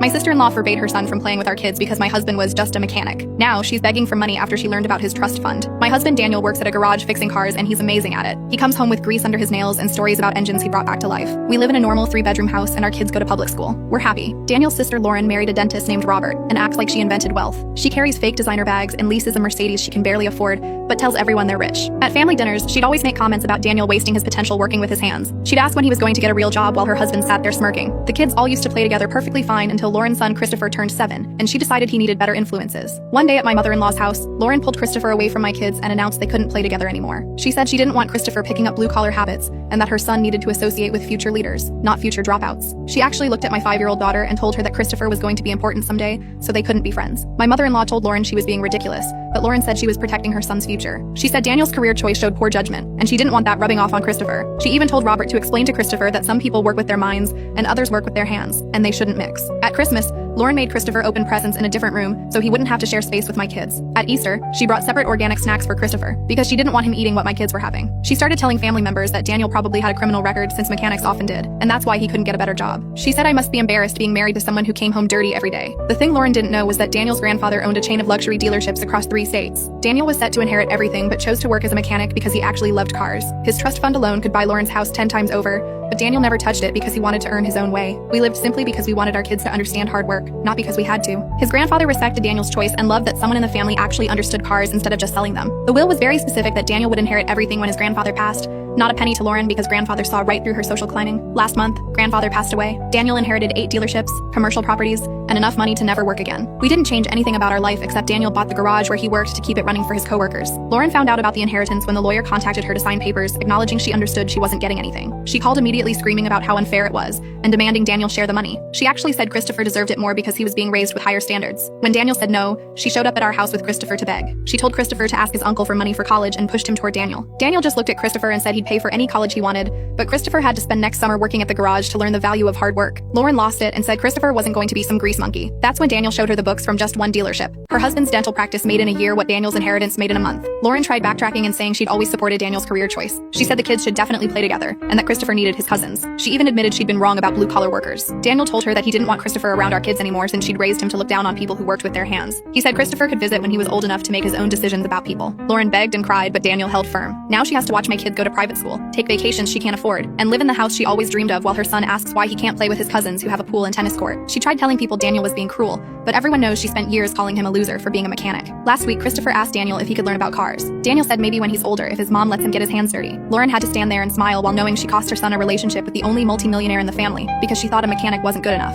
My sister-in-law forbade her son from playing with our kids because my husband was just a mechanic. Now, she's begging for money after she learned about his trust fund. My husband Daniel works at a garage fixing cars and he's amazing at it. He comes home with grease under his nails and stories about engines he brought back to life. We live in a normal 3-bedroom house and our kids go to public school. We're happy. Daniel's sister Lauren married a dentist named Robert and acts like she invented wealth. She carries fake designer bags and leases a Mercedes she can barely afford, but tells everyone they're rich. At family dinners, she'd always make comments about Daniel wasting his potential working with his hands. She'd ask when he was going to get a real job while her husband sat there smirking. The kids all used to play together perfectly fine until Lauren's son Christopher turned 7, and she decided he needed better influences. One day at my mother-in-law's house, Lauren pulled Christopher away from my kids and announced they couldn't play together anymore. She said she didn't want Christopher picking up blue-collar habits, and that her son needed to associate with future leaders, not future dropouts. She actually looked at my 5-year-old daughter and told her that Christopher was going to be important someday, so they couldn't be friends. My mother-in-law told Lauren she was being ridiculous, but Lauren said she was protecting her son's future. She said Daniel's career choice showed poor judgment, and she didn't want that rubbing off on Christopher. She even told Robert to explain to Christopher that some people work with their minds and others work with their hands, and they shouldn't mix. At Christmas, Lauren made Christopher open presents in a different room so he wouldn't have to share space with my kids. At Easter, she brought separate organic snacks for Christopher because she didn't want him eating what my kids were having. She started telling family members that Daniel probably had a criminal record since mechanics often did, and that's why he couldn't get a better job. She said I must be embarrassed being married to someone who came home dirty every day. The thing Lauren didn't know was that Daniel's grandfather owned a chain of luxury dealerships across 3 states. Daniel was set to inherit everything but chose to work as a mechanic because he actually loved cars. His trust fund alone could buy Lauren's house 10 times over, but Daniel never touched it because he wanted to earn his own way. We lived simply because we wanted our kids to understand hard work, not because we had to. His grandfather respected Daniel's choice and loved that someone in the family actually understood cars instead of just selling them. The will was very specific that Daniel would inherit everything when his grandfather passed, not a penny to Lauren because grandfather saw right through her social climbing. Last month, grandfather passed away. Daniel inherited 8 dealerships, commercial properties, and enough money to never work again. We didn't change anything about our life except Daniel bought the garage where he worked to keep it running for his coworkers. Lauren found out about the inheritance when the lawyer contacted her to sign papers, acknowledging she understood she wasn't getting anything. She called immediately screaming about how unfair it was and demanding Daniel share the money. She actually said Christopher deserved it more because he was being raised with higher standards. When Daniel said no, she showed up at our house with Christopher to beg. She told Christopher to ask his uncle for money for college and pushed him toward Daniel. Daniel just looked at Christopher and said he'd pay for any college he wanted, but Christopher had to spend next summer working at the garage to learn the value of hard work. Lauren lost it and said Christopher wasn't going to be some grease monkey. That's when Daniel showed her the books from just one dealership. Her husband's dental practice made in a year what Daniel's inheritance made in a month. Lauren tried backtracking and saying she'd always supported Daniel's career choice. She said the kids should definitely play together, and that Christopher needed his cousins. She even admitted she'd been wrong about blue-collar workers. Daniel told her that he didn't want Christopher around our kids anymore since she'd raised him to look down on people who worked with their hands. He said Christopher could visit when he was old enough to make his own decisions about people. Lauren begged and cried, but Daniel held firm. Now she has to watch my kid go to private school, take vacations she can't afford, and live in the house she always dreamed of while her son asks why he can't play with his cousins who have a pool and tennis court. She tried telling people Daniel was being cruel, but everyone knows she spent years calling him a loser for being a mechanic. Last week, Christopher asked Daniel if he could learn about cars. Daniel said maybe when he's older if his mom lets him get his hands dirty. Lauren had to stand there and smile while knowing she cost her son a relationship with the only multimillionaire in the family because she thought a mechanic wasn't good enough.